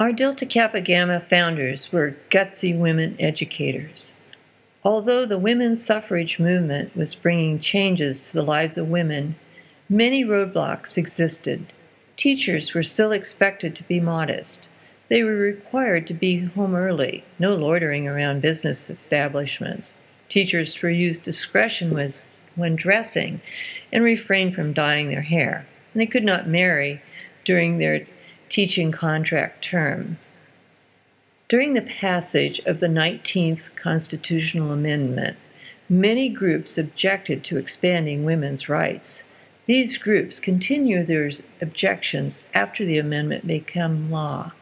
Our Delta Kappa Gamma founders were gutsy women educators. Although the women's suffrage movement was bringing changes to the lives of women, many roadblocks existed. Teachers were still expected to be modest. They were required to be home early, no loitering around business establishments. Teachers were used discretion when dressing and refrained from dyeing their hair. And they could not marry during their teaching contract term. During the passage of the 19th Constitutional Amendment, many groups objected to expanding women's rights. These groups continue their objections after the amendment became law,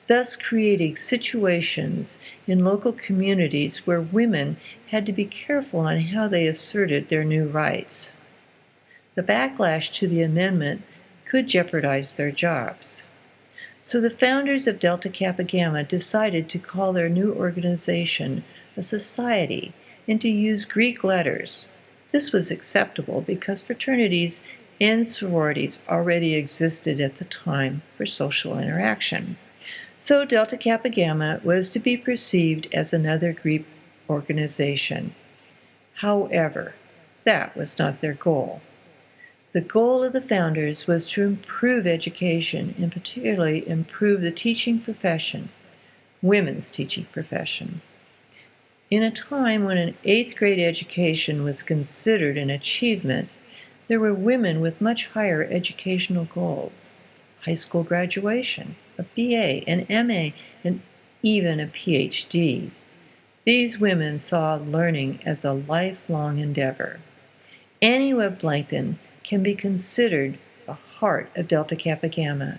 thus creating situations in local communities where women had to be careful on how they asserted their new rights. The backlash to the amendment could jeopardize their jobs. So the founders of Delta Kappa Gamma decided to call their new organization a society and to use Greek letters. This was acceptable because fraternities and sororities already existed at the time for social interaction. So Delta Kappa Gamma was to be perceived as another Greek organization. However, that was not their goal. The goal of the founders was to improve education and particularly improve the teaching profession, women's teaching profession. In a time when an 8th grade education was considered an achievement, there were women with much higher educational goals: high school graduation, a BA, an MA, and even a PhD. These women saw learning as a lifelong endeavor. Annie Webb Blankton can be considered the heart of Delta Kappa Gamma.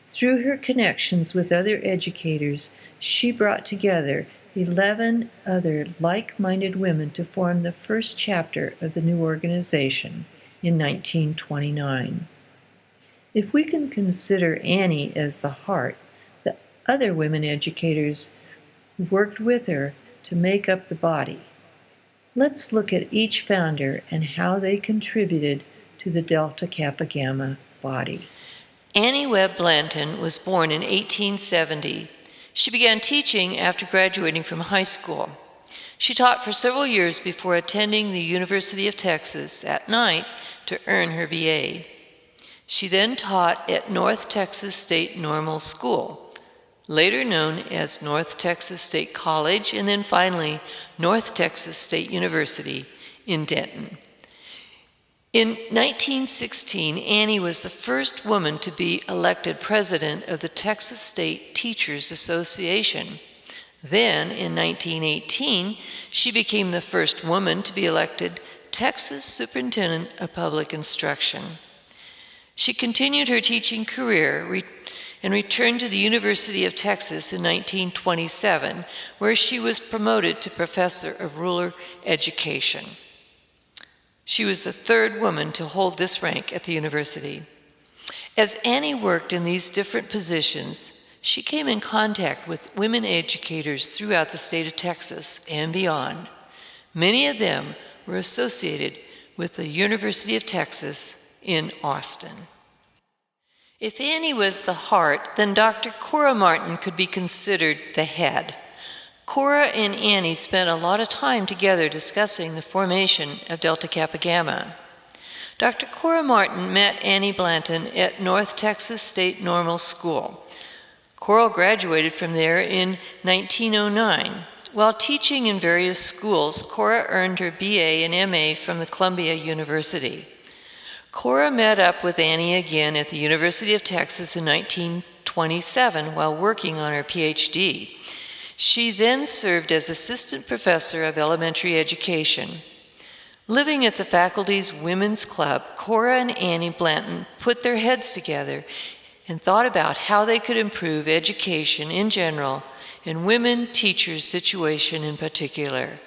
Through her connections with other educators, she brought together 11 other like-minded women to form the first chapter of the new organization in 1929. If we can consider Annie as the heart, the other women educators worked with her to make up the body. Let's look at each founder and how they contributed to the Delta Kappa Gamma body. Annie Webb Blankton was born in 1870. She began teaching after graduating from high school. She taught for several years before attending the University of Texas at night to earn her BA. She then taught at North Texas State Normal School, later known as North Texas State College, and then finally North Texas State University in Denton. In 1916, Annie was the first woman to be elected president of the Texas State Teachers Association. Then, in 1918, she became the first woman to be elected Texas Superintendent of Public Instruction. She continued her teaching career and returned to the University of Texas in 1927, where she was promoted to Professor of Rural Education. She was the third woman to hold this rank at the university. As Annie worked in these different positions, she came in contact with women educators throughout the state of Texas and beyond. Many of them were associated with the University of Texas in Austin. If Annie was the heart, then Dr. Cora Martin could be considered the head. Cora and Annie spent a lot of time together discussing the formation of Delta Kappa Gamma. Dr. Cora Martin met Annie Blankton at North Texas State Normal School. Cora graduated from there in 1909. While teaching in various schools, Cora earned her BA and MA from the Columbia University. Cora met up with Annie again at the University of Texas in 1927 while working on her PhD. She then served as assistant professor of elementary education. Living at the faculty's women's club, Cora and Annie Blankton put their heads together and thought about how they could improve education in general and women teachers' situation in particular.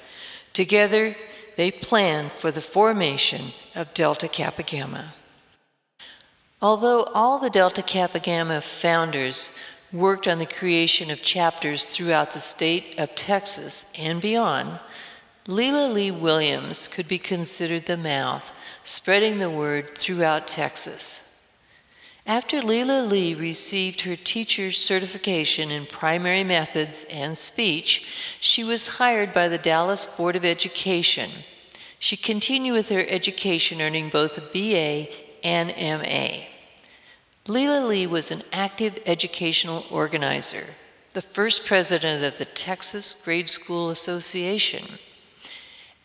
Together, they planned for the formation of Delta Kappa Gamma. Although all the Delta Kappa Gamma founders worked on the creation of chapters throughout the state of Texas and beyond, Leela Lee Williams could be considered the mouth, spreading the word throughout Texas. After Leela Lee received her teacher's certification in primary methods and speech, she was hired by the Dallas Board of Education. She continued with her education, earning both a BA and MA. Leela Lee was an active educational organizer, the first president of the Texas Grade School Association.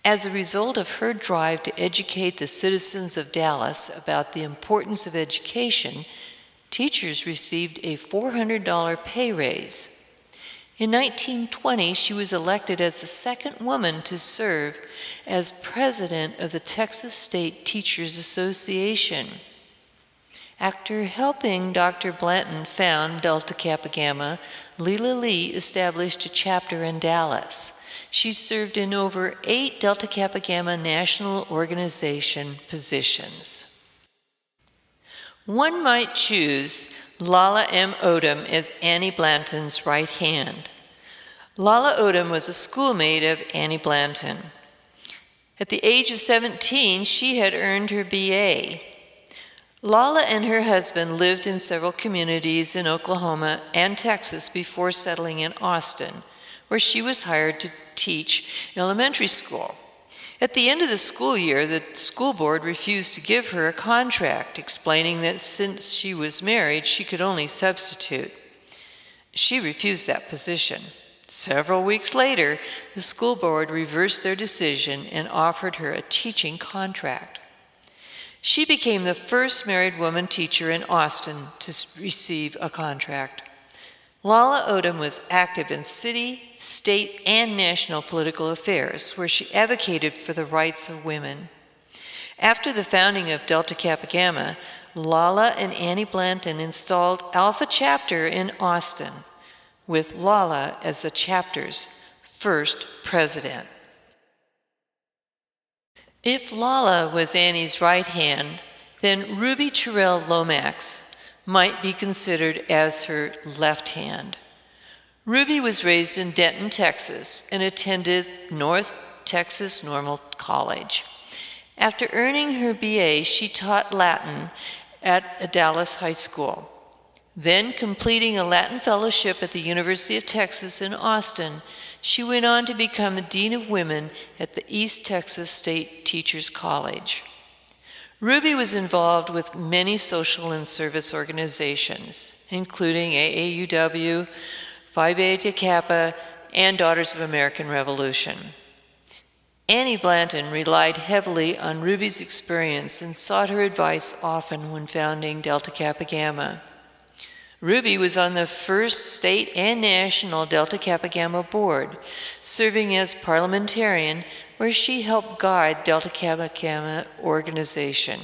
As a result of her drive to educate the citizens of Dallas about the importance of education, teachers received a $400 pay raise. In 1920, she was elected as the second woman to serve as president of the Texas State Teachers Association. After helping Dr. Blanton found Delta Kappa Gamma, Leela Lee established a chapter in Dallas. She served in over 8 Delta Kappa Gamma national organization positions. One might choose Lala M. Odom as Annie Blanton's right hand. Lala Odom was a schoolmate of Annie Blanton. At the age of 17, she had earned her BA. Lala and her husband lived in several communities in Oklahoma and Texas before settling in Austin, where she was hired to teach elementary school. At the end of the school year, the school board refused to give her a contract, explaining that since she was married, she could only substitute. She refused that position. Several weeks later, the school board reversed their decision and offered her a teaching contract. She became the first married woman teacher in Austin to receive a contract. Lala Odom was active in city, state, and national political affairs, where she advocated for the rights of women. After the founding of Delta Kappa Gamma, Lala and Annie Blanton installed Alpha Chapter in Austin, with Lala as the chapter's first president. If Lala was Annie's right hand, then Ruby Terrell Lomax might be considered as her left hand. Ruby was raised in Denton, Texas, and attended North Texas Normal College. After earning her BA, she taught Latin at a Dallas high school. Then, completing a Latin fellowship at the University of Texas in Austin, she went on to become the Dean of Women at the East Texas State Teachers College. Ruby was involved with many social and service organizations, including AAUW, Phi Beta Kappa, and Daughters of American Revolution. Annie Blanton relied heavily on Ruby's experience and sought her advice often when founding Delta Kappa Gamma. Ruby was on the first state and national Delta Kappa Gamma board, serving as parliamentarian, where she helped guide Delta Kappa Gamma organization.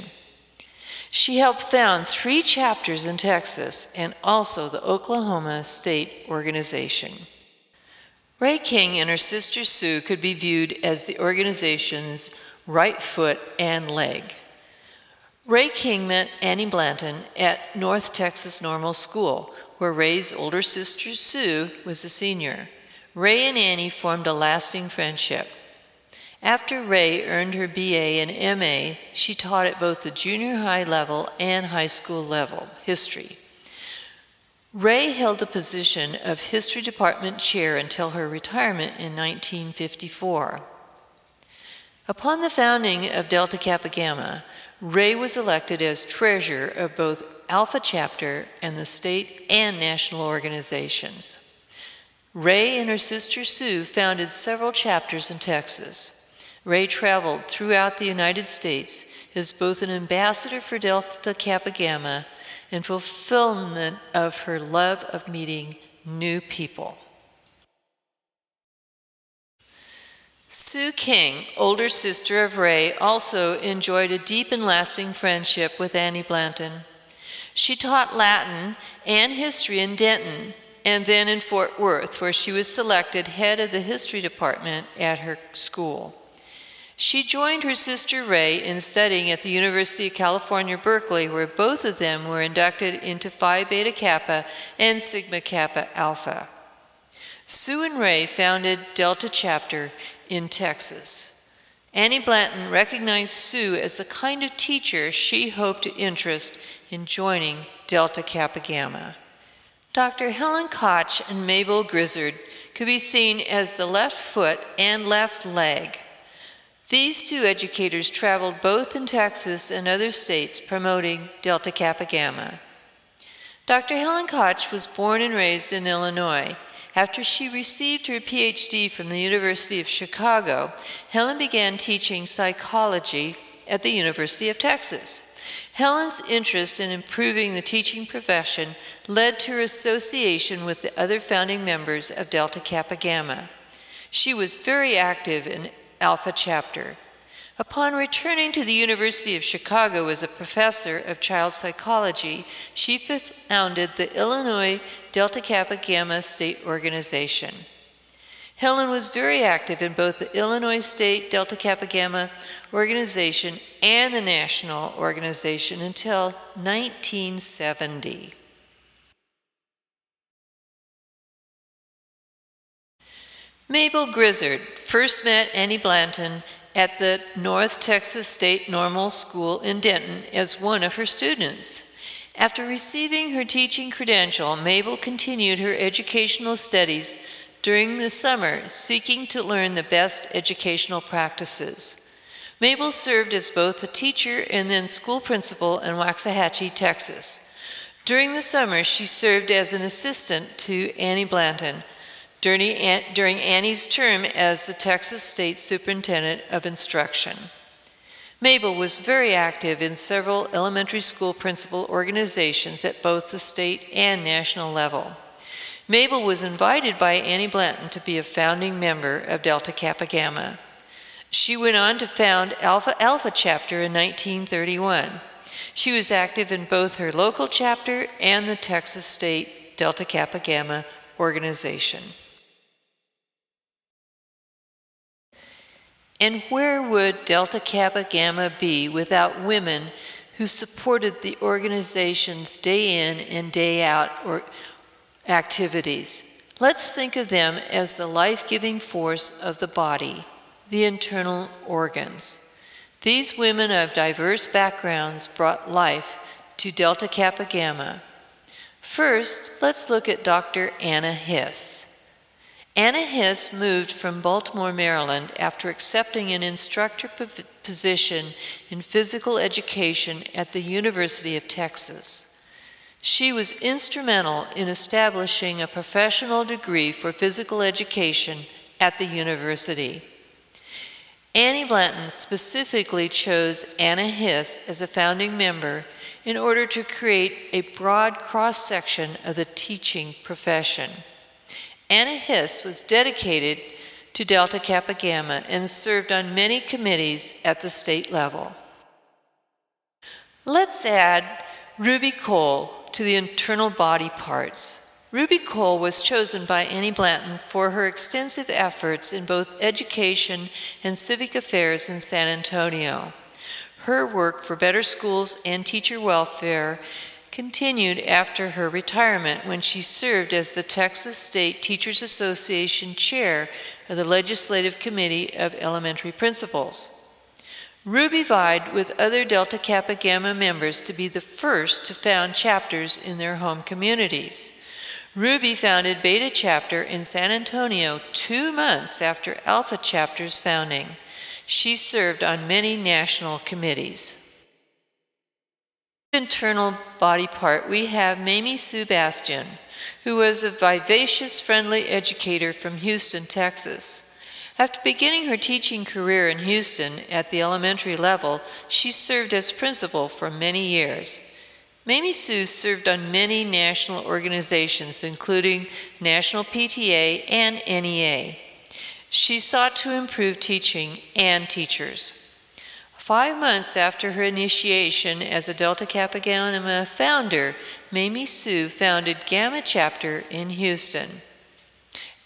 She helped found 3 chapters in Texas and also the Oklahoma State organization. Ray King and her sister Sue could be viewed as the organization's right foot and leg. Ray King met Annie Blanton at North Texas Normal School, where Ray's older sister Sue was a senior. Ray and Annie formed a lasting friendship. After Ray earned her BA and MA, she taught at both the junior high level and high school level history. Ray held the position of History Department Chair until her retirement in 1954. Upon the founding of Delta Kappa Gamma, Ray was elected as treasurer of both Alpha Chapter and the state and national organizations. Ray and her sister Sue founded several chapters in Texas. Ray traveled throughout the United States as both an ambassador for Delta Kappa Gamma and fulfillment of her love of meeting new people. Sue King, older sister of Ray, also enjoyed a deep and lasting friendship with Annie Blanton. She taught Latin and history in Denton and then in Fort Worth, where she was selected head of the history department at her school. She joined her sister Ray in studying at the University of California, Berkeley, where both of them were inducted into Phi Beta Kappa and Sigma Kappa Alpha. Sue and Ray founded Delta Chapter in Texas. Annie Blanton recognized Sue as the kind of teacher she hoped to interest in joining Delta Kappa Gamma. Dr. Helen Koch and Mabel Grizzard could be seen as the left foot and left leg. These two educators traveled both in Texas and other states promoting Delta Kappa Gamma. Dr. Helen Koch was born and raised in Illinois. After she received her PhD from the University of Chicago, Helen began teaching psychology at the University of Texas. Helen's interest in improving the teaching profession led to her association with the other founding members of Delta Kappa Gamma. She was very active in Alpha Chapter. Upon returning to the University of Chicago as a professor of child psychology, she founded the Illinois Delta Kappa Gamma State Organization. Helen was very active in both the Illinois State Delta Kappa Gamma Organization and the national organization until 1970. Mabel Grizzard first met Annie Blanton at the North Texas State Normal School in Denton as one of her students. After receiving her teaching credential, Mabel continued her educational studies during the summer, seeking to learn the best educational practices. Mabel served as both a teacher and then school principal in Waxahachie, Texas. During the summer, she served as an assistant to Annie Blanton during Annie's term as the Texas State Superintendent of Instruction. Mabel was very active in several elementary school principal organizations at both the state and national level. Mabel was invited by Annie Blanton to be a founding member of Delta Kappa Gamma. She went on to found Alpha Chapter in 1931. She was active in both her local chapter and the Texas State Delta Kappa Gamma organization. And where would Delta Kappa Gamma be without women who supported the organization's day in and day out activities? Let's think of them as the life-giving force of the body, the internal organs. These women of diverse backgrounds brought life to Delta Kappa Gamma. First, let's look at Dr. Anna Hiss. Anna Hiss moved from Baltimore, Maryland after accepting an instructor position in physical education at the University of Texas. She was instrumental in establishing a professional degree for physical education at the university. Annie Blanton specifically chose Anna Hiss as a founding member in order to create a broad cross-section of the teaching profession. Anna Hiss was dedicated to Delta Kappa Gamma and served on many committees at the state level. Let's add Ruby Cole to the internal body parts. Ruby Cole was chosen by Annie Blanton for her extensive efforts in both education and civic affairs in San Antonio. Her work for better schools and teacher welfare continued after her retirement when she served as the Texas State Teachers Association Chair of the Legislative Committee of Elementary Principals. Ruby vied with other Delta Kappa Gamma members to be the first to found chapters in their home communities. Ruby founded Beta Chapter in San Antonio 2 months after Alpha Chapter's founding. She served on many national committees. Internal body part, we have Mamie Sue Bastian, who was a vivacious, friendly educator from Houston, Texas. After beginning her teaching career in Houston at the elementary level, she served as principal for many years. Mamie Sue served on many national organizations, including National PTA and NEA. She sought to improve teaching and teachers. 5 months after her initiation as a Delta Kappa Gamma founder, Mamie Sue founded Gamma Chapter in Houston.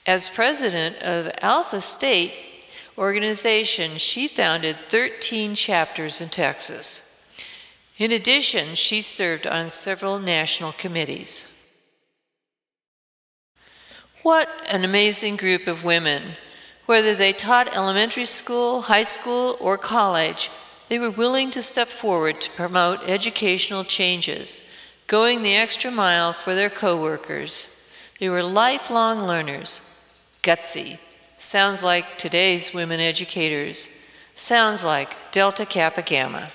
As president of Alpha State Organization, she founded 13 chapters in Texas. In addition, she served on several national committees. What an amazing group of women. Whether they taught elementary school, high school, or college, they were willing to step forward to promote educational changes, going the extra mile for their coworkers. They were lifelong learners. Gutsy. Sounds like today's women educators. Sounds like Delta Kappa Gamma.